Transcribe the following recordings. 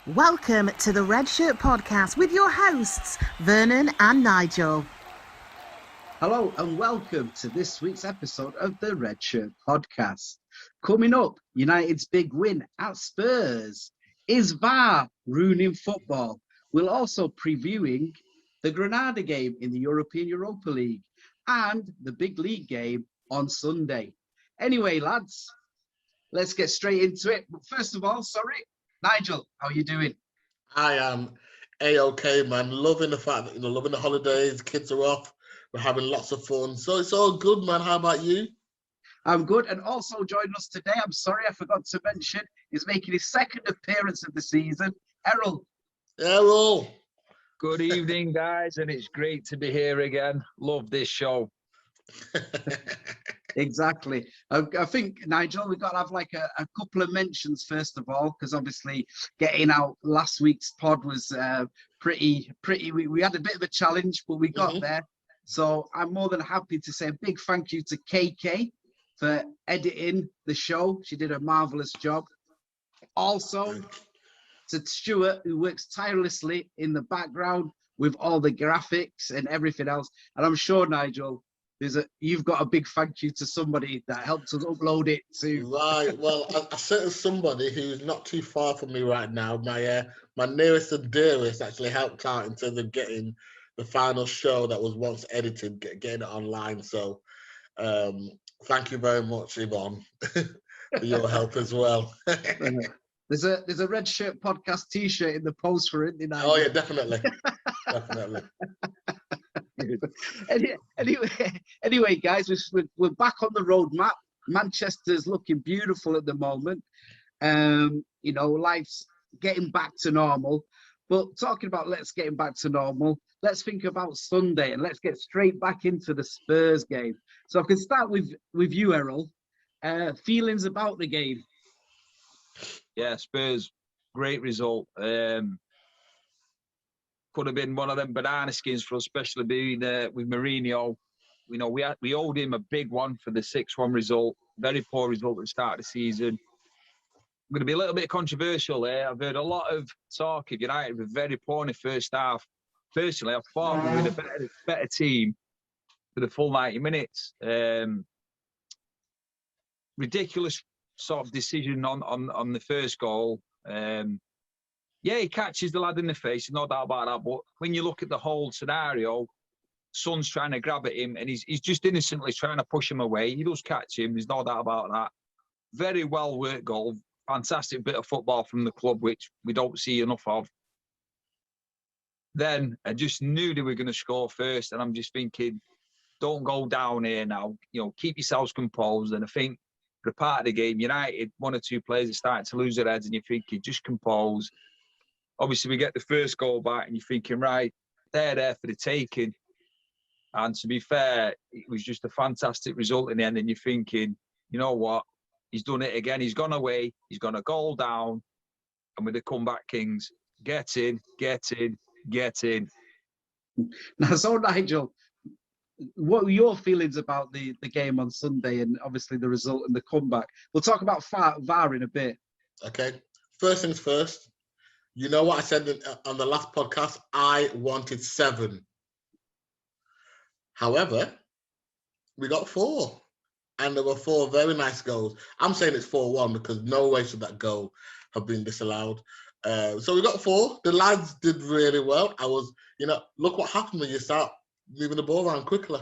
Welcome to the Red Shirt Podcast with your hosts, Vernon and Nigel. Hello and welcome to this week's episode of the Red Shirt Podcast. Coming up, United's big win at Spurs. Is VAR ruining football? We'll also previewing the Granada game in the European Europa League and the big league game on Sunday. Anyway, lads, let's get straight into it. But first of all, Nigel, how are you doing? I am A-OK, man. Loving the fact that, loving the holidays, kids are off, we're having lots of fun. So it's all good, man. How about you? I'm good. And also joining us today, I'm sorry I forgot to mention, is making his second appearance of the season, Errol. Errol. Good evening, guys, and it's great to be here again. Love this show. Exactly. I think, Nigel, we've got to have like a couple of mentions first of all, because obviously getting out last week's pod was pretty. We had a bit of a challenge, but we got there. So I'm more than happy to say a big thank you to KK for editing the show. She did a marvellous job. Also to Stuart, who works tirelessly in the background with all the graphics and everything else. And I'm sure, Nigel, you've got a big thank you to somebody that helped us upload it to. Right. Well, I said to somebody who's not too far from me right now, my nearest and dearest actually helped out in terms of getting the final show that was once edited, getting it online. So thank you very much, Yvonne, for your help as well. There's a Red Shirt Podcast T-shirt in the post for it. Oh yeah, definitely. Definitely. Anyway, guys, we're back on the roadmap. Manchester's looking beautiful at the moment. Life's getting back to normal. But talking about let's getting back to normal, let's think about Sunday and let's get straight back into the Spurs game. So I can start with you, Errol. Feelings about the game? Yeah, Spurs, great result. Could have been one of them banana skins for us, especially being with Mourinho. We owed him a big one for the 6-1 result. Very poor result at the start of the season. I'm going to be a little bit controversial there. I've heard a lot of talk of United were very poor in the first half. Personally, I thought we were a better team for the full 90 minutes. Ridiculous sort of decision on the first goal. Yeah, he catches the lad in the face, no doubt about that. But when you look at the whole scenario, Son's trying to grab at him and he's just innocently trying to push him away. He does catch him, there's no doubt about that. Very well worked goal. Fantastic bit of football from the club, which we don't see enough of. Then I just knew they were going to score first, and I'm just thinking, don't go down here now. Keep yourselves composed. And I think for a part of the game, United, one or two players are starting to lose their heads, and you're thinking, just compose. Obviously, we get the first goal back, and you're thinking, right, they're there for the taking. And to be fair, it was just a fantastic result in the end. And you're thinking, you know what? He's done it again. He's gone away. He's gone a goal down. And with the comeback kings, get in. Now, so Nigel, what were your feelings about the game on Sunday and obviously the result and the comeback? We'll talk about VAR in a bit. Okay. First things first. You know what I said on the last podcast? I wanted 7. However, we got 4. And there were 4 very nice goals. I'm saying it's 4-1 because no way should that goal have been disallowed. So we got 4. The lads did really well. Look what happened when you start moving the ball around quickly.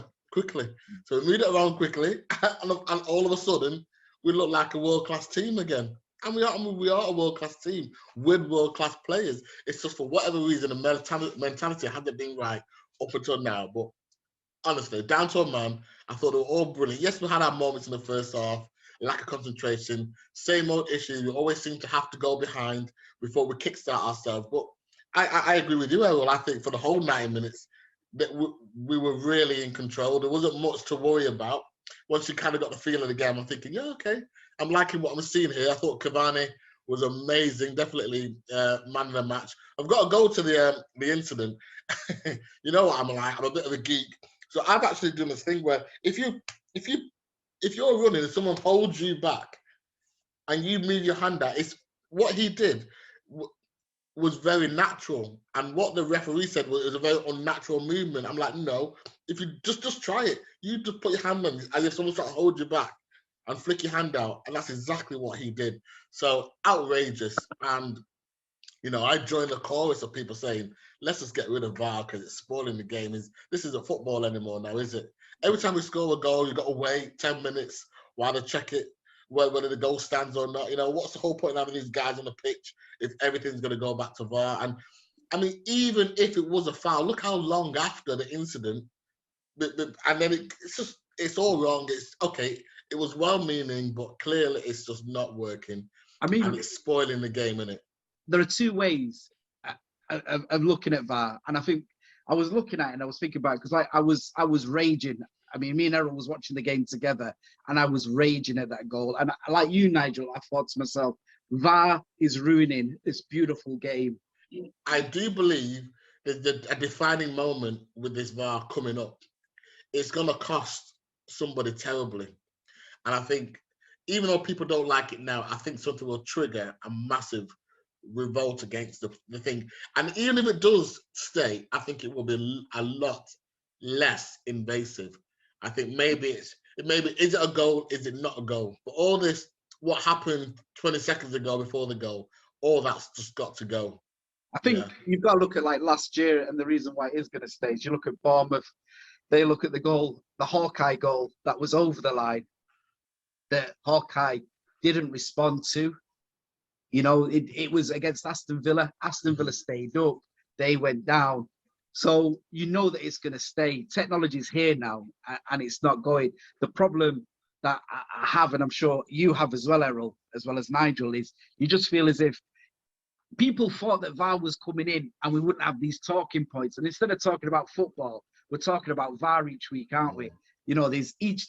So we moved it around quickly, and all of a sudden, we look like a world-class team again. And we are a world-class team with world-class players. It's just for whatever reason, the mentality hasn't been right up until now. But honestly, down to a man, I thought they were all brilliant. Yes, we had our moments in the first half, lack of concentration, same old issues. We always seem to have to go behind before we kickstart ourselves. But I agree with you, Errol. I think for the whole 90 minutes, that we were really in control. There wasn't much to worry about. Once you kind of got the feel of the game, I'm thinking, yeah, okay. I'm liking what I'm seeing here. I thought Cavani was amazing, definitely man of the match. I've got to go to the incident. You know what I'm like? I'm a bit of a geek. So I've actually done this thing where if you're running and someone holds you back and you move your hand out, it's what he did. was very natural. And what the referee said was it was a very unnatural movement. I'm like, no, if you just try it. You just put your hand on it as if someone's trying to hold you back and flick your hand out. And that's exactly what he did. So outrageous. And, you know, I joined the chorus of people saying, let's just get rid of VAR because it's spoiling the game. This isn't football anymore now, is it? Every time we score a goal, you've got to wait 10 minutes while they check it, whether the goal stands or not. You know, what's the whole point of having these guys on the pitch if everything's going to go back to VAR? And, I mean, even if it was a foul, look how long after the incident, and then it's all wrong. It's, okay, it was well-meaning, but clearly it's just not working. I mean, and it's spoiling the game, innit? There are two ways of looking at VAR, and I think I was looking at it and I was thinking about it because I was raging. I mean, me and Errol was watching the game together, and I was raging at that goal. And like you, Nigel, I thought to myself, VAR is ruining this beautiful game. I do believe that a defining moment with this VAR coming up, it's going to cost somebody terribly. And I think, even though people don't like it now, I think something will trigger a massive revolt against the thing. And even if it does stay, I think it will be a lot less invasive. I think maybe is it a goal? Is it not a goal? But all this, what happened 20 seconds ago before the goal, all that's just got to go. I think you've got to look at like last year, and the reason why it is going to stay is you look at Bournemouth. They look at the goal, the Hawkeye goal that was over the line, that Hawkeye didn't respond to. You know, it was against Aston Villa. Aston Villa stayed up. They went down. So you know that it's going to stay. Technology is here now, and it's not going. The problem that I have, and I'm sure you have as well, Errol, as well as Nigel, is you just feel as if people thought that VAR was coming in and we wouldn't have these talking points. And instead of talking about football, we're talking about VAR each week, aren't we? You know, there's each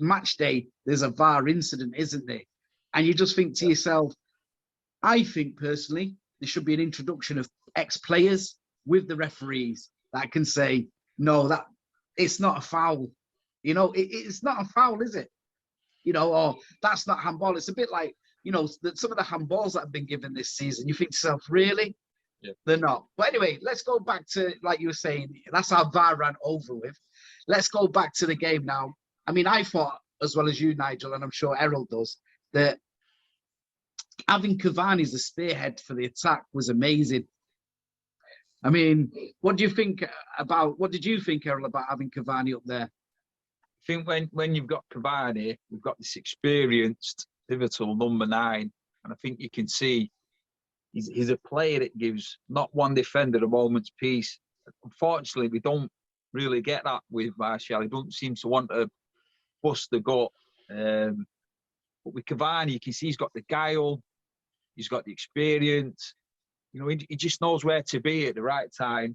match day, there's a VAR incident, isn't there? And you just think to yourself, I think personally, there should be an introduction of ex-players with the referees that can say, no, that it's not a foul. You know, it's not a foul, is it? You know, or that's not handball. It's a bit like, you know, some of the handballs that have been given this season. You think to yourself, really? Yeah. They're not. But anyway, let's go back to, like you were saying, that's how VAR ran over with. Let's go back to the game now. I mean, I thought, as well as you, Nigel, and I'm sure Errol does, that having Cavani as the spearhead for the attack was amazing. I mean, what did you think, Errol, about having Cavani up there? I think when you've got Cavani, we've got this experienced, pivotal number 9, and I think you can see he's a player that gives not one defender a moment's peace. Unfortunately, we don't really get that with Martial. He doesn't seem to want to bust the gut. But with Cavani, you can see he's got the guile, he's got the experience. You know, he just knows where to be at the right time.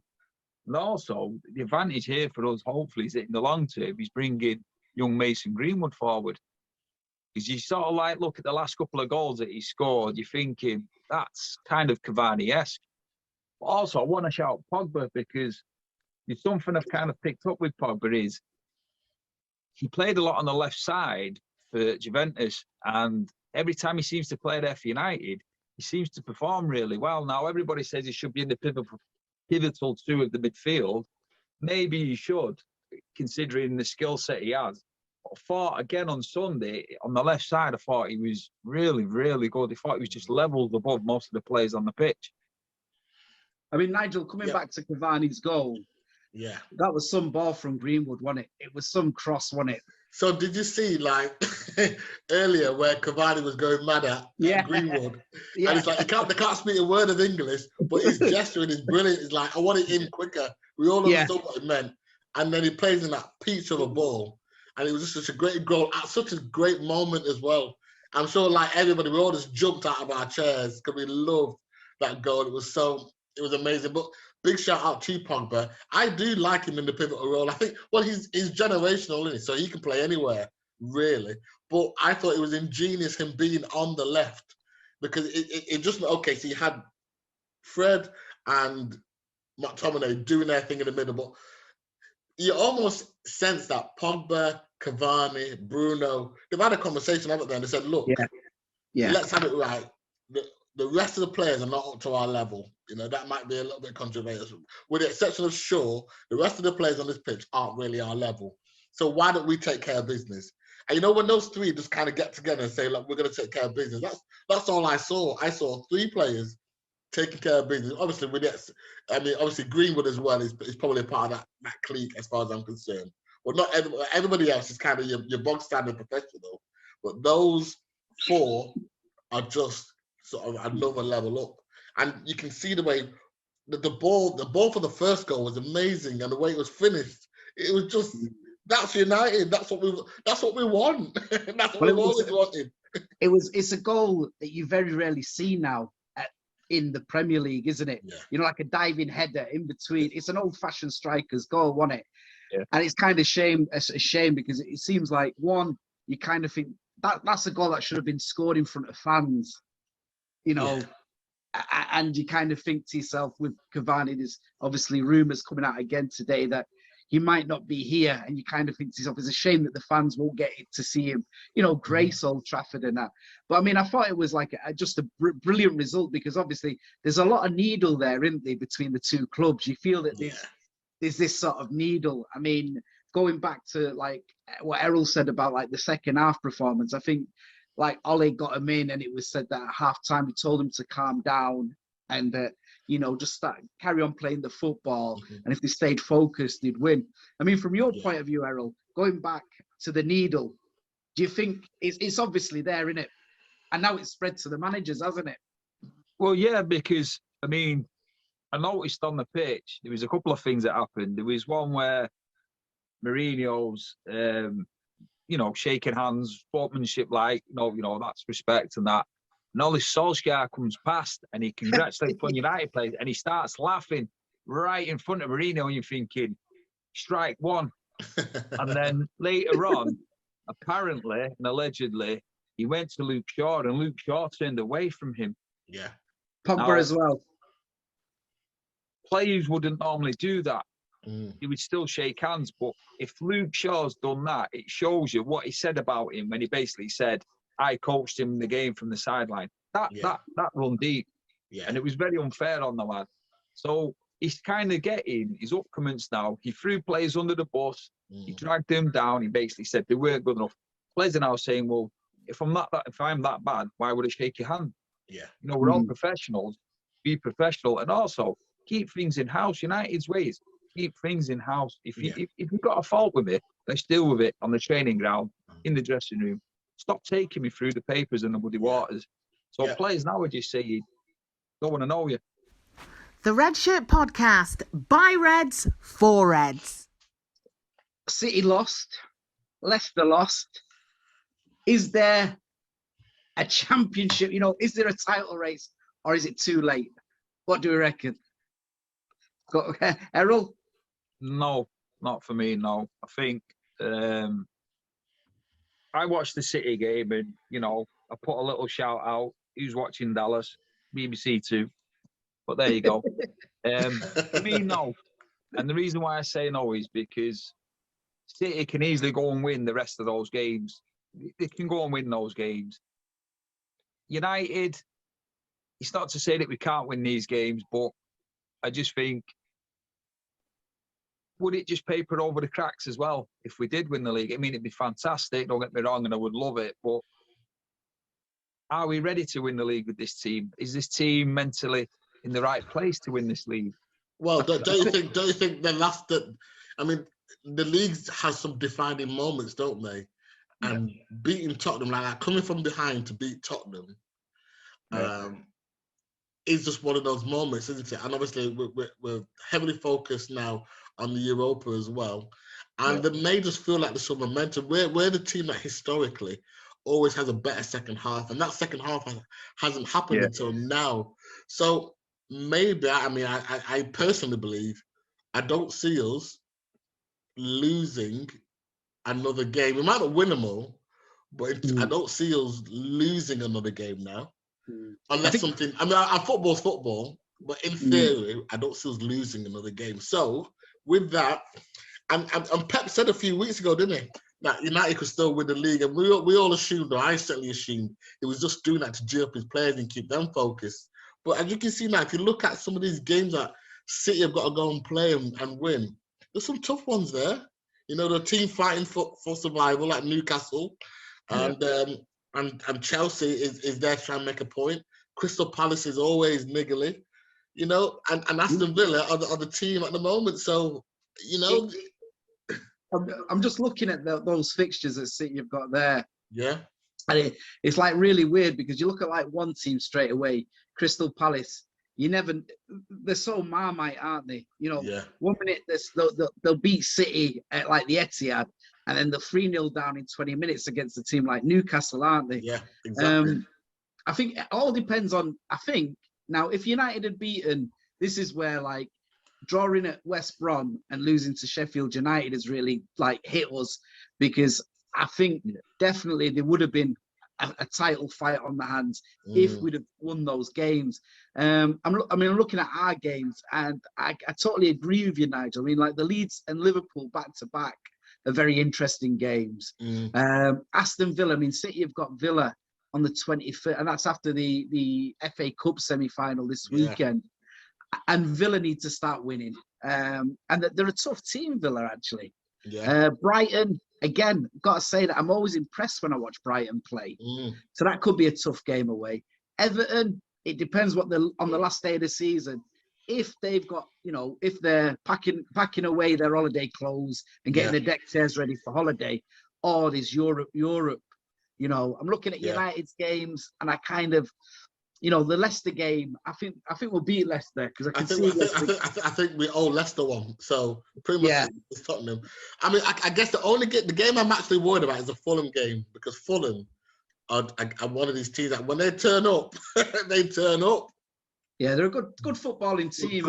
And also, the advantage here for us, hopefully, is that in the long term, he's bringing young Mason Greenwood forward. Because you sort of like look at the last couple of goals that he scored, you're thinking, that's kind of Cavani-esque. But also, I want to shout Pogba, because there's something I've kind of picked up with Pogba is he played a lot on the left side for Juventus, and every time he seems to play there for United, he seems to perform really well. Now, everybody says he should be in the pivotal 2 of the midfield. Maybe he should, considering the skill set he has. But I thought, again, on Sunday, on the left side, I thought he was really, really good. I thought he was just levelled above most of the players on the pitch. I mean, Nigel, coming back to Cavani's goal, that was some ball from Greenwood, wasn't it? It was some cross, wasn't it? So did you see, like, earlier where Cavani was going mad at Greenwood? Yeah. And it's like, they can't speak a word of English, but his gesturing is brilliant. It's like, I want it in quicker. We all understood what it meant. And then he plays in that piece of a ball. And it was just such a great goal at such a great moment as well. I'm sure, like everybody, we all just jumped out of our chairs because we loved that goal. It was amazing. But big shout out to Pogba. I do like him in the pivotal role. I think, well, he's generational, isn't he? So he can play anywhere, really. But I thought it was ingenious him being on the left, because it just, okay, so you had Fred and McTominay doing their thing in the middle, but you almost sense that Pogba, Cavani, Bruno, they've had a conversation, haven't they? And they said, look, let's have it right. the rest of the players are not up to our level. That might be a little bit controversial. With the exception of Shaw, the rest of the players on this pitch aren't really our level. So why don't we take care of business? And when those three just kind of get together and say, look, we're going to take care of business, that's all I saw. I saw three players taking care of business. Obviously, obviously Greenwood as well is probably a part of that clique as far as I'm concerned. Well, not everybody else is kind of your bog standard professional, but those four are just sort of another level up. And you can see the way the ball for the first goal was amazing, and the way it was finished, it was just that's United. That's what we want. That's what we've always wanted. It's a goal that you very rarely see now in the Premier League, isn't it? Yeah. Like a diving header in between. It's an old-fashioned striker's goal, wasn't it? Yeah. And it's kind of a shame because it seems like you kind of think that's a goal that should have been scored in front of fans, and you kind of think to yourself with Cavani, there's obviously rumours coming out again today that he might not be here, and you kind of think to yourself, it's a shame that the fans won't get to see him, grace Old Trafford and that. But I mean, I thought it was like just a brilliant result because obviously there's a lot of needle there, isn't there, between the two clubs. You feel that there's this sort of needle. I mean, going back to like what Errol said about like the second half performance, I think like Ole got him in and it was said that at half time he told him to calm down and just carry on playing the football. And if they stayed focused, they'd win. I mean, from your point of view, Errol, going back to the needle, do you think it's obviously there, isn't it? And now it's spread to the managers, hasn't it? Well, yeah, because I mean, I noticed on the pitch there was a couple of things that happened. There was one where Mourinho's, shaking hands, sportsmanship, like, that's respect and that. And all this Solskjaer comes past and he congratulates on United players and he starts laughing right in front of Mourinho and you're thinking, strike one. And then later on, apparently and allegedly, he went to Luke Shaw and Luke Shaw turned away from him. Yeah. Pogba as well. Players wouldn't normally do that. He would still shake hands. But if Luke Shaw's done that, it shows you what he said about him when he basically said, I coached him in the game from the sideline. That run deep. Yeah. And it was very unfair on the lad. So he's kind of getting his upcomings now. He threw players under the bus. He dragged them down. He basically said they weren't good enough. Players are now saying, well, if I'm that bad, why would I shake your hand? Yeah. We're all professionals. Be professional and also keep things in house. United's ways. Keep things in house. If you've got a fault with it, let's deal with it on the training ground, in the dressing room. Stop taking me through the papers and the muddy waters. So players now are just saying, don't want to know you. The Red Shirt Podcast, by Reds, for Reds. City lost. Leicester lost. Is there a championship? Is there a title race or is it too late? What do we reckon? Errol? No, not for me, no. I think I watched the City game and, I put a little shout out. Who's watching Dallas? BBC 2. But there you go. For me, no. And the reason why I say no is because City can easily go and win the rest of those games. They can go and win those games. United, it's not to say that we can't win these games, but I just think, would it just paper over the cracks as well if we did win the league? I mean, it'd be fantastic, don't get me wrong, and I would love it, but are we ready to win the league with this team? Is this team mentally in the right place to win this league? Well, don't you think the leagues has some defining moments, don't they? And beating Tottenham like that, coming from behind to beat Tottenham, is just one of those moments, isn't it? And obviously we're heavily focused now on the Europa as well. And it made us feel like there's some momentum. We're the team that historically always has a better second half. And that second half hasn't happened until now. So maybe, I personally believe, I don't see us losing another game. We might not win them all, but I don't see us losing another game now. Unless football's football, but in theory, I don't see us losing another game. So with that, and Pep said a few weeks ago, didn't he? that United could still win the league. And we all assumed, or I certainly assumed, it was just doing that to cheer up his players and keep them focused. But as you can see now, if you look at some of these games that City have got to go and play and win, there's some tough ones there. You know, the team fighting for survival, like Newcastle, and Chelsea is there trying to make a point. Crystal Palace is always niggly, you know, and Aston Villa are the team at the moment. So, you know, I'm just looking at those fixtures that City have got there. Yeah. And it's like really weird because you look at like one team straight away, Crystal Palace. They're so Marmite, aren't they? You know, 1 minute they'll beat City at like the Etihad, and then they're 3-0 down in 20 minutes against a team like Newcastle, aren't they? Yeah, exactly. I think it all depends on. I think now if United had beaten, this is where like drawing at West Brom and losing to Sheffield United has really like hit us, because I think definitely there would have been a title fight on the hands if we'd have won those games. I'm looking at our games, and I totally agree with you, Nigel. I mean, like the Leeds and Liverpool back to back are very interesting games. Aston Villa, I mean, City have got Villa on the 25th, and that's after the FA Cup semi-final this weekend. And Villa need to start winning. And they're a tough team, Villa, actually. Brighton, again, got to say that I'm always impressed when I watch Brighton play. So that could be a tough game away. Everton, it depends what they're on the last day of the season. If they've got, you know, if they're packing away their holiday clothes and getting their deck chairs ready for holiday, or there's Europe. You know, I'm looking at United's games, and I kind of, you know, the Leicester game, I think we'll beat Leicester, because I think we owe Leicester one. So pretty much it's Tottenham. I mean, I guess the game I'm actually worried about is the Fulham game, because Fulham are one of these teams that when they turn up, they turn up. Yeah, they're a good footballing team.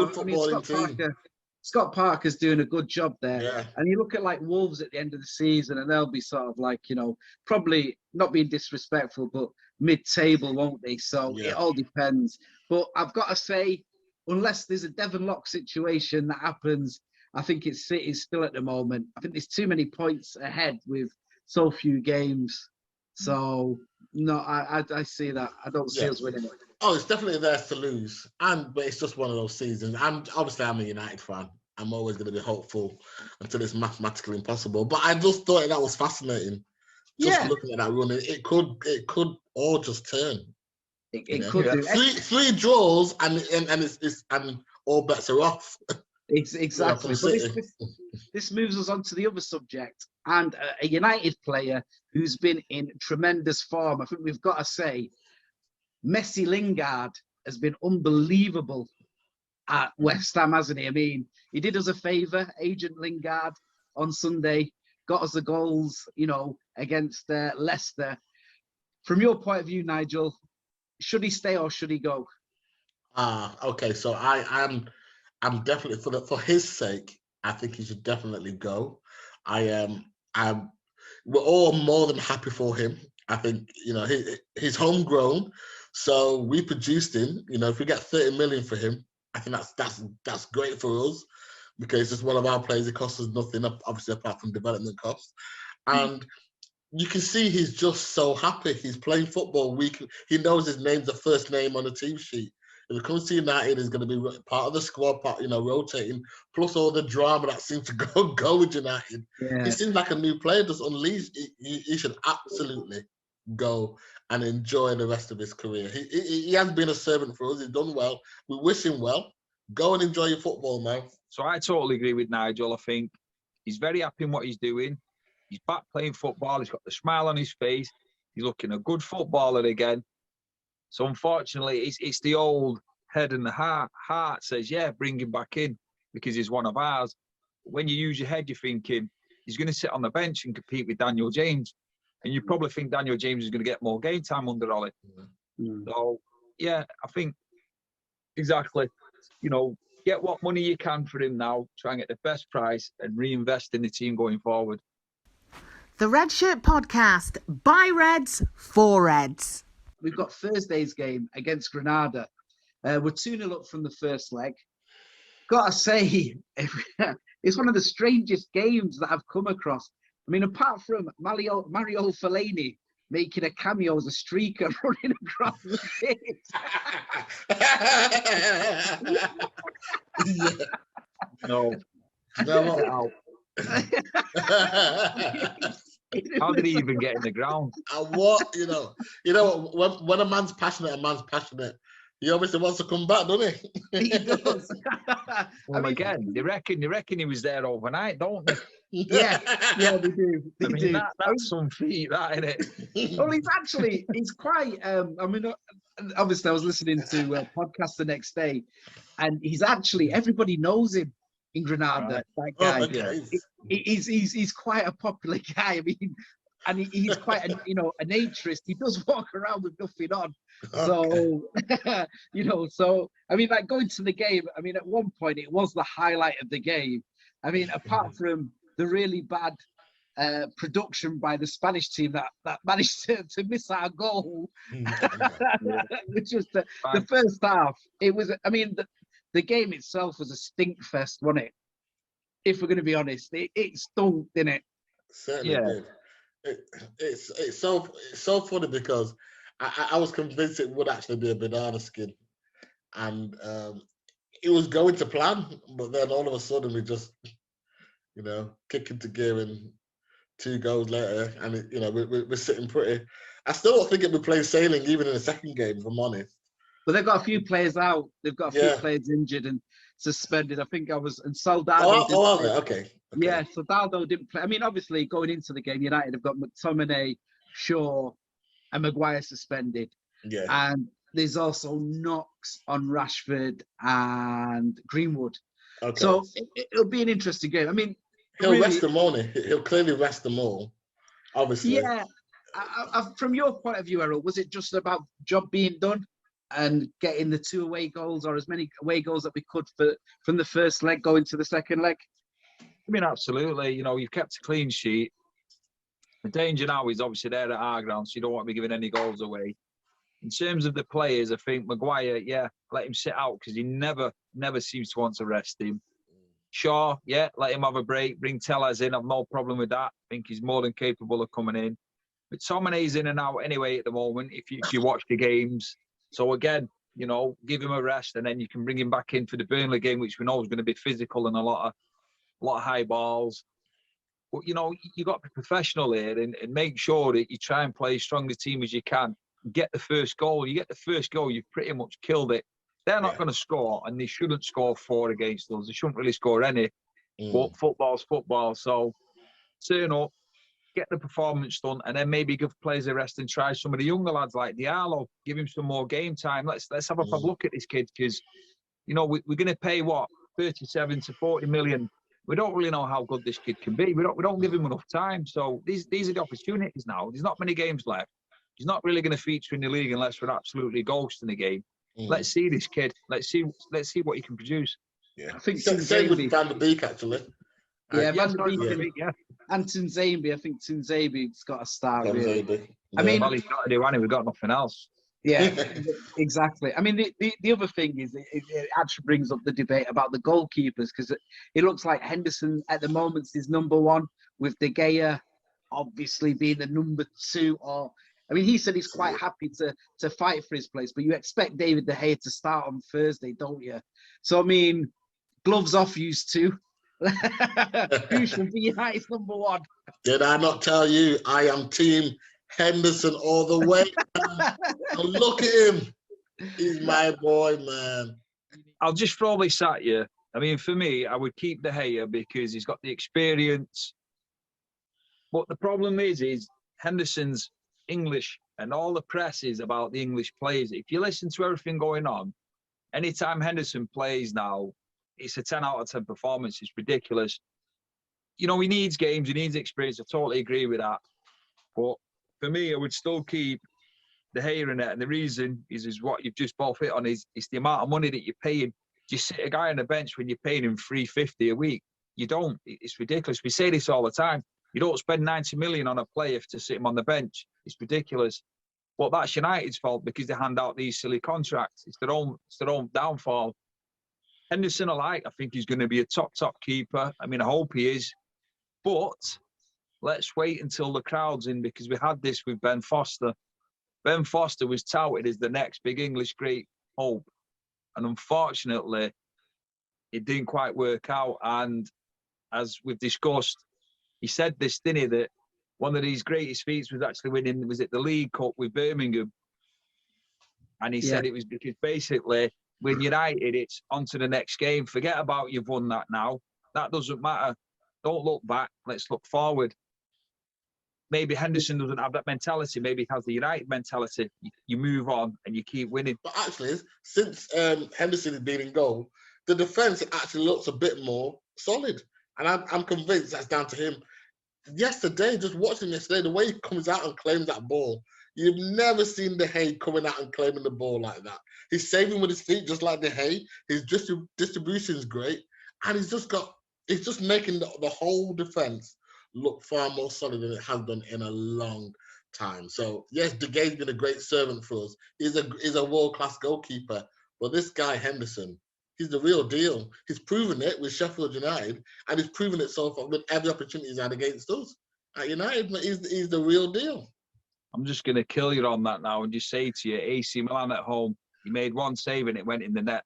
Scott Parker's doing a good job there. Yeah. And you look at like Wolves at the end of the season, and they'll be sort of like, you know, probably not being disrespectful, but mid-table, won't they? So it all depends. But I've got to say, unless there's a Devon Lock situation that happens, I think it's City still at the moment. I think there's too many points ahead with so few games. So no, I see that. I don't see us winning it. Oh, it's definitely theirs to lose, but it's just one of those seasons. I'm a United fan. I'm always going to be hopeful until it's mathematically impossible. But I just thought that was fascinating. Just looking at that run, it could all just turn. It could do. Three draws and all bets are off. Exactly. But this moves us on to the other subject, and a United player who's been in tremendous form. I think we've got to say, Messi Lingard has been unbelievable at West Ham, hasn't he? I mean, he did us a favour, Agent Lingard, on Sunday, got us the goals, you know, against Leicester. From your point of view, Nigel, should he stay or should he go? Okay. So I'm definitely for his sake, I think he should definitely go. We're all more than happy for him. I think, you know, he's homegrown, so we produced him. You know, if we get 30 million for him, I think that's great for us, because it's one of our players. It costs us nothing, obviously, apart from development costs. And you can see he's just so happy. He's playing football. He knows his name's the first name on the team sheet. If it comes to United, he's going to be part of the squad, rotating, plus all the drama that seems to go with United. Yeah. He seems like a new player, just unleashed. He should absolutely go and enjoy the rest of his career. He has been a servant for us. He's done well. We wish him well. Go and enjoy your football, man. So I totally agree with Nigel. I think he's very happy in what he's doing. He's back playing football. He's got the smile on his face. He's looking a good footballer again. So unfortunately, it's the old head and the heart. Heart says, yeah, bring him back in because he's one of ours. When you use your head, you're thinking he's going to sit on the bench and compete with Daniel James. And you probably think Daniel James is going to get more game time under Ollie. So, yeah, I think exactly, you know, get what money you can for him now, try and get the best price and reinvest in the team going forward. The Red Shirt Podcast, by Reds, for Reds. We've got Thursday's game against Granada. We're 2-0 up from the first leg. Got to say, it's one of the strangest games that I've come across. I mean, apart from Mario Fellaini making a cameo as a streaker running across the pitch. Yeah. No. No. How did he even get in the ground? And what, when a man's passionate, he obviously wants to come back, doesn't he? He does. Well, again, they reckon he was there overnight, don't they? Yeah, they do. They do. That's some feat, that, isn't it? Well, he's quite. Obviously, I was listening to a podcast the next day, and he's actually, everybody knows him in Granada. Right. That guy, Okay. he's quite a popular guy. I mean, and he's quite a naturist. He does walk around with nothing on. So, so I mean, like going to the game. I mean, at one point it was the highlight of the game. I mean, apart from the really bad production by the Spanish team that managed to miss our goal, which was the first half. It was. I mean, the game itself was a stink fest, wasn't it? If we're going to be honest, it stunk, didn't it? Certainly did. It's so funny because I was convinced it would actually be a banana skin, and it was going to plan, but then all of a sudden we just, kick into gear, and 2 goals later, and we're sitting pretty. I still don't think it'll be plain sailing even in the second game, if I'm honest. But they've got a few players out. They've got a few players injured and suspended. I think and Soldado. Okay. Yeah, Soldado didn't play. I mean, obviously, going into the game, United have got McTominay, Shaw, and Maguire suspended. Yeah. And there's also knocks on Rashford and Greenwood. Okay. So it'll be an interesting game. I mean, he'll rest them all. He'll clearly rest them all, obviously. Yeah. From your point of view, Errol, was it just about job being done and getting the 2 away goals, or as many away goals that we could from the first leg going to the second leg? I mean, absolutely. You've kept a clean sheet. The danger now is obviously there at our ground, so you don't want to be giving any goals away. In terms of the players, I think Maguire, let him sit out because he never seems to want to rest him. Shaw, let him have a break. Bring Tellez in. I've no problem with that. I think he's more than capable of coming in. But McTominay's in and out anyway at the moment, if you watch the games. So again, give him a rest, and then you can bring him back in for the Burnley game, which we know is going to be physical and a lot of high balls. But you got to be professional here and make sure that you try and play as strong a team as you can. Get the first goal. You get the first goal, you've pretty much killed it. They're not going to score, and they shouldn't score 4 against us. They shouldn't really score any. But football's football. So turn up, get the performance done, and then maybe give players a rest and try some of the younger lads like Diallo. Give him some more game time. Let's have a look at this kid, because we're going to pay 37 to 40 million. We don't really know how good this kid can be. We don't give him enough time. So these are the opportunities now. There's not many games left. He's not really going to feature in the league unless we're absolutely ghosting the game. Let's see this kid. Let's see what he can produce. Yeah, I think same with Van der Beek actually. Yeah, Van der Beek, and Tunzabi. I think Tunzabi's got a start. Really. I mean, he's got to do anything. We've got nothing else. Yeah, exactly. I mean, the other thing is it actually brings up the debate about the goalkeepers, because it looks like Henderson at the moment is number 1, with De Gea obviously being the number 2. I mean, he said he's quite happy to fight for his place, but you expect David De Gea to start on Thursday, don't you? So, I mean, gloves off, used to. Who should be United's number 1? Did I not tell you I am team Henderson all the way? Look at him. He's my boy, man. I'll just throw this at you. I mean, for me, I would keep De Gea because he's got the experience. But the problem is Henderson's English, and all the press is about the English players. If you listen to everything going on, anytime Henderson plays now, it's a 10 out of 10 performance. It's ridiculous. He needs games, he needs experience. I totally agree with that. But for me, I would still keep De Gea in it. And the reason is what you've just both hit on is the amount of money that you're paying. Just sit a guy on the bench when you're paying him $350 a week. You don't. It's ridiculous. We say this all the time. You don't spend 90 million on a player to sit him on the bench. It's ridiculous. But that's United's fault because they hand out these silly contracts. It's their own downfall. Henderson alike, I think he's going to be a top keeper. I mean, I hope he is. But let's wait until the crowd's in, because we had this with Ben Foster. Ben Foster was touted as the next big English great hope. And unfortunately, it didn't quite work out. And as we've discussed, he said this, didn't he, that one of his greatest feats was actually winning, was it the League Cup with Birmingham? And he said it was because basically with United, it's on to the next game. Forget about you've won that now. That doesn't matter. Don't look back. Let's look forward. Maybe Henderson doesn't have that mentality. Maybe he has the United mentality. You move on and you keep winning. But actually, since Henderson has been in goal, the defence actually looks a bit more solid. And I'm convinced that's down to him. Yesterday, just watching yesterday, the way he comes out and claims that ball, you've never seen De Gea coming out and claiming the ball like that. He's saving with his feet just like De Gea. His distribution is great. And he's just making the whole defence look far more solid than it has done in a long time. So yes, De Gea's been a great servant for us. He's a world-class goalkeeper. But this guy Henderson, he's the real deal. He's proven it with Sheffield United, and he's proven it so far with every opportunity he's had against us. At United, he's the real deal. I'm just going to kill you on that now and just say to you, AC Milan at home, he made one save and it went in the net.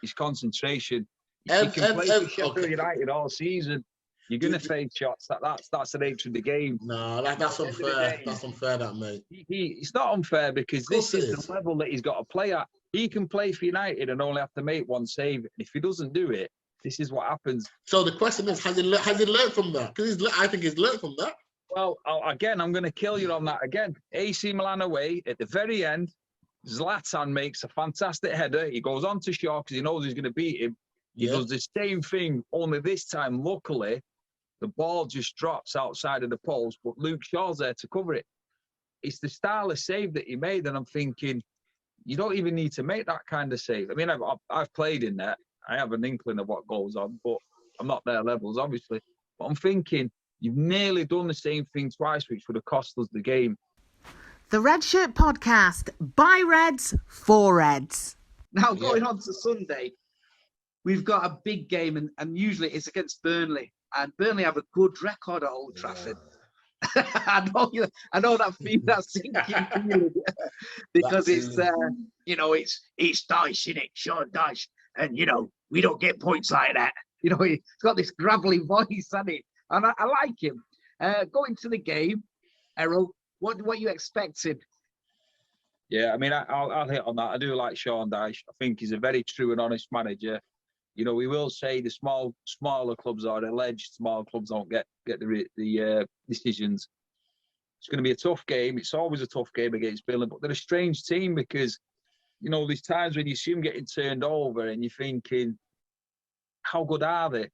His concentration. He can play for Sheffield United all season. You're going to face shots. That's the nature of the game. No, that's unfair. That's unfair, that, mate. It's not unfair because this is the level that he's got to play at. He can play for United and only have to make one save. And if he doesn't do it, this is what happens. So the question is, has he learned from that? Because I think he's learned from that. Well, again, I'm going to kill you on that again. AC Milan away, at the very end, Zlatan makes a fantastic header. He goes on to Shaw because he knows he's going to beat him. He does the same thing, only this time, luckily, the ball just drops outside of the post, but Luke Shaw's there to cover it. It's the style of save that he made, and I'm thinking, you don't even need to make that kind of save. I mean, I've played in that. I have an inkling of what goes on, but I'm not their levels, obviously. But I'm thinking, you've nearly done the same thing twice, which would have cost us the game. The Red Shirt Podcast, by Reds, for Reds. Now, going on to Sunday, we've got a big game, and usually it's against Burnley. And Burnley have a good record at Old Trafford. I know that feeling, that sinking feeling, because it's Dyche, innit? Sean Dyche, and we don't get points like that. He's got this gravelly voice, hasn't he? And I like him. Going to the game, Errol, what you expecting? Yeah, I mean, I'll hit on that. I do like Sean Dyche. I think he's a very true and honest manager. We will say the smaller clubs, or alleged small clubs, don't get the decisions. It's going to be a tough game. It's always a tough game against Burnley, but they're a strange team because, there's times when you see them getting turned over and you're thinking, how good are they?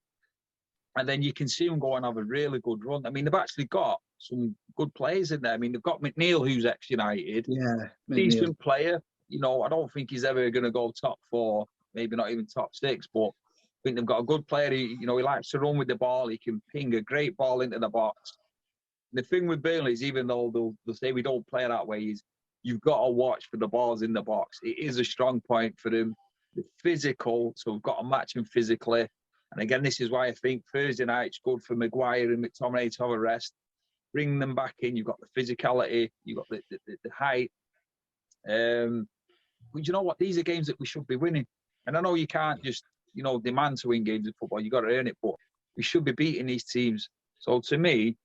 And then you can see them go and have a really good run. I mean, they've actually got some good players in there. I mean, they've got McNeil, who's ex-United. Yeah, decent player. I don't think he's ever going to go top 4. Maybe not even top 6, but I think they've got a good player. He likes to run with the ball. He can ping a great ball into the box. The thing with Burnley is, even though they'll say we don't play that way, is you've got to watch for the balls in the box. It is a strong point for them. They're physical, so we've got to match them physically. And again, this is why I think Thursday night's good for Maguire and McTominay to have a rest. Bring them back in. You've got the physicality. You've got the height. But you know what? These are games that we should be winning. And I know you can't just, demand to win games in football. You've got to earn it. But we should be beating these teams. So to me,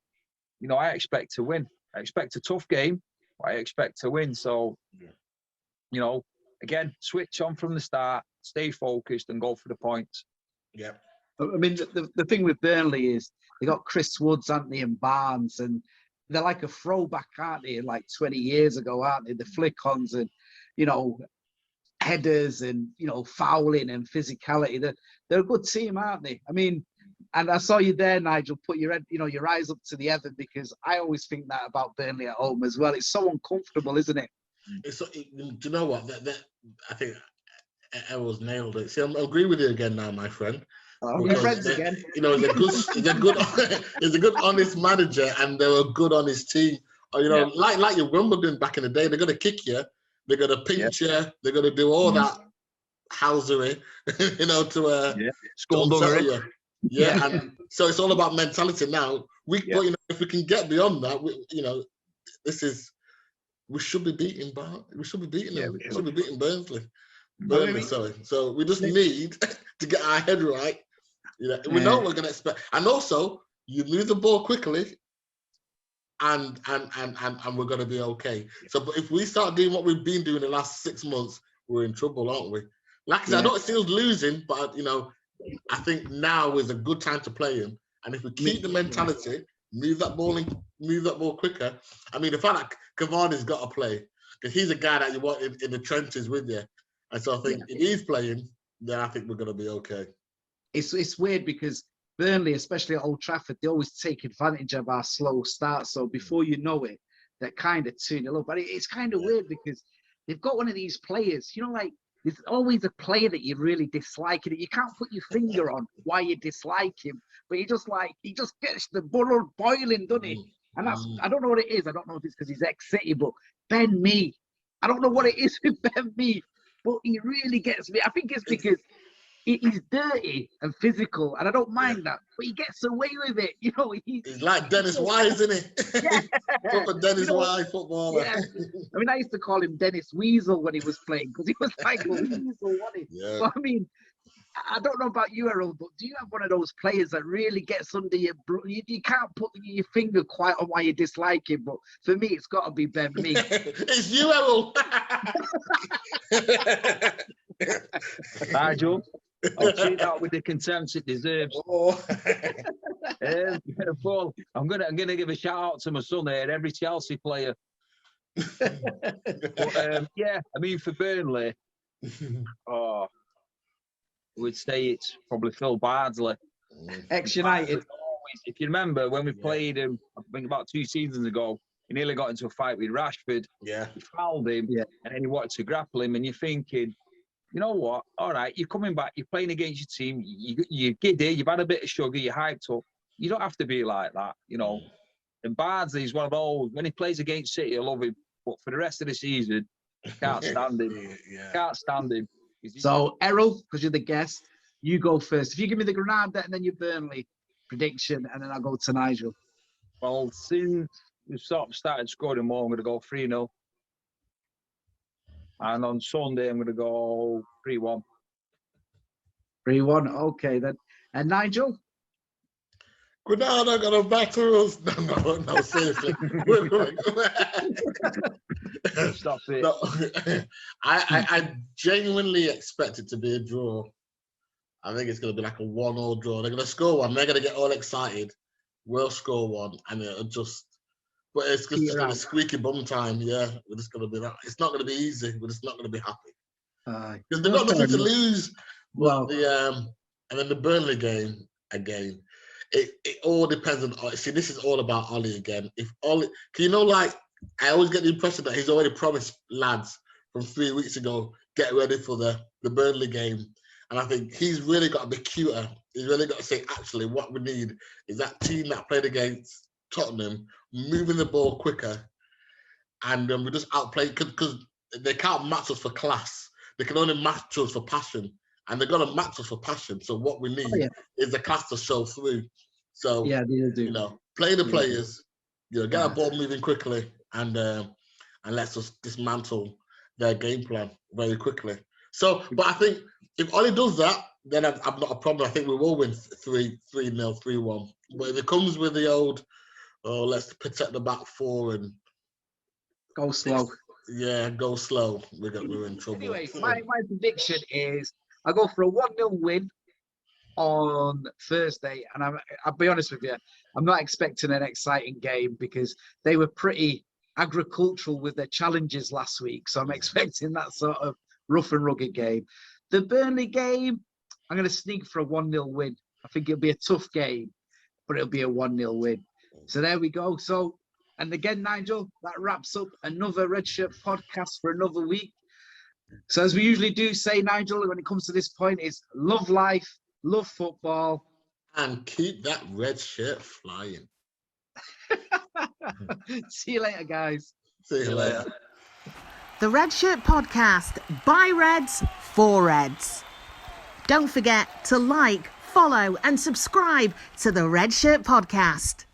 I expect to win. I expect a tough game. I expect to win. So, again, switch on from the start, stay focused and go for the points. Yeah. I mean, the thing with Burnley is they got Chris Woods, aren't they, and Barnes, and they're like a throwback, aren't they, like 20 years ago, aren't they? The flick-ons and, headers and, fouling and physicality. They're a good team, aren't they? I mean, and I saw you there, Nigel, put your head, your eyes up to the heaven, because I always think that about Burnley at home as well. It's so uncomfortable, isn't it? Do you know what? I think Errol's nailed it. See, I agree with you again now, my friend. Oh, we're friends again. He's a good, honest manager, and they're a good, honest team. Like your Wimbledon back in the day, they're going to kick you, they're going to pinch you, they're going to do all that housery, to skullduggery. you. Yeah, and so it's all about mentality now. But if we can get beyond that, we should be beating them. We should be beating Burnley. Sorry. So we just need to get our head right. We know what we're going to expect, and also you move the ball quickly, and we're going to be okay. So, but if we start doing what we've been doing the last 6 months, we're in trouble, aren't we? Like I said, I don't see us losing, but I think now is a good time to play him. And if we keep the mentality, move that ball quicker. I mean, the fact that Cavani's got to play, because he's a guy that you want in the trenches with you. And so I think if he's playing, then I think we're going to be okay. It's weird because Burnley, especially at Old Trafford, they always take advantage of our slow start. So before you know it, they're kind of 2-0 up. But it's kind of weird because they've got one of these players, like, there's always a player that you really dislike, and you can't put your finger on why you dislike him, but he just gets the blood boiling, doesn't he? And I don't know what it is. I don't know if it's because he's ex-City, but Ben Mee, I don't know what it is with Ben Mee, but he really gets me. I think it's because he's dirty and physical, and I don't mind that, but he gets away with it. He's like Dennis Wise, isn't he? Proper Dennis Wise footballer. Yeah. I mean, I used to call him Dennis Weasel when he was playing because he was like a weasel, wasn't he? Yeah. But I mean, I don't know about you, Errol, but do you have one of those players that really gets under your blood? You can't put your finger quite on why you dislike him, but for me, it's got to be Ben Mee. It's you, Errol. Nigel, I'll treat that with the contempt it deserves. Paul, I'm gonna give a shout out to my son here, every Chelsea player. But, I mean, for Burnley, we'd say it's probably Phil Bardsley. Ex-United. If you remember when we played him, I think about 2 seasons ago, he nearly got into a fight with Rashford. Yeah. He fouled him, and then he wanted to grapple him, and you're thinking, you know what? All right, you're coming back, you're playing against your team, you're giddy, you've had a bit of sugar, you're hyped up. You don't have to be like that, And Bardsley's one of those, when he plays against City, I love him, but for the rest of the season, can't stand him. Can't stand him. So, Errol, because you're the guest, you go first. If you give me the Granada and then your Burnley prediction, and then I'll go to Nigel. Well, since we've sort of started scoring more, I'm going to go 3-0. And on Sunday, I'm going to go 3-1. 3-1, okay then. And Nigel? Granada going to batter us. No, seriously. Stop it. No, I genuinely expect it to be a draw. I think it's going to be like a 1-1 draw. They're going to score one. They're going to get all excited. We'll score one, and it'll just. But it's just going to squeaky bum time. Yeah, we're just going to be that. It's not going to be easy. We're just not going to be happy because they've got nothing to lose. Well, and then the Burnley game again. It all depends on. See, this is all about Ollie again. If Ollie, I always get the impression that he's already promised lads from 3 weeks ago, get ready for the Burnley game. And I think he's really got to be cuter. He's really got to say, actually, what we need is that team that played against Tottenham, moving the ball quicker. And we just outplay, because they can't match us for class. They can only match us for passion. And they're going to match us for passion. So what we need is the class to show through. So, they do. Play the players, get our ball moving quickly, and let's just dismantle their game plan very quickly. So, but I think if Ollie does that, then I've not a problem. I think we will win 3-0, 3-1. But if it comes with the old, let's protect the back four and go slow. Go slow. We're in trouble. Anyway, my prediction is I go for a 1-0 win on Thursday, and I'll be honest with you, I'm not expecting an exciting game because they were pretty agricultural with their challenges last week, so I'm expecting that sort of rough and rugged game. The Burnley game, I'm going to sneak for a 1-0 win. I think it'll be a tough game, but it'll be a 1-0 win. So there we go. So, and again, Nigel, that wraps up another Red Shirt podcast for another week. So as we usually do say, Nigel, when it comes to this point, is love life, love football. And keep that red shirt flying. See you later, guys. See you later. The Red Shirt Podcast, by Reds, for Reds. Don't forget to like, follow and subscribe to the Red Shirt Podcast.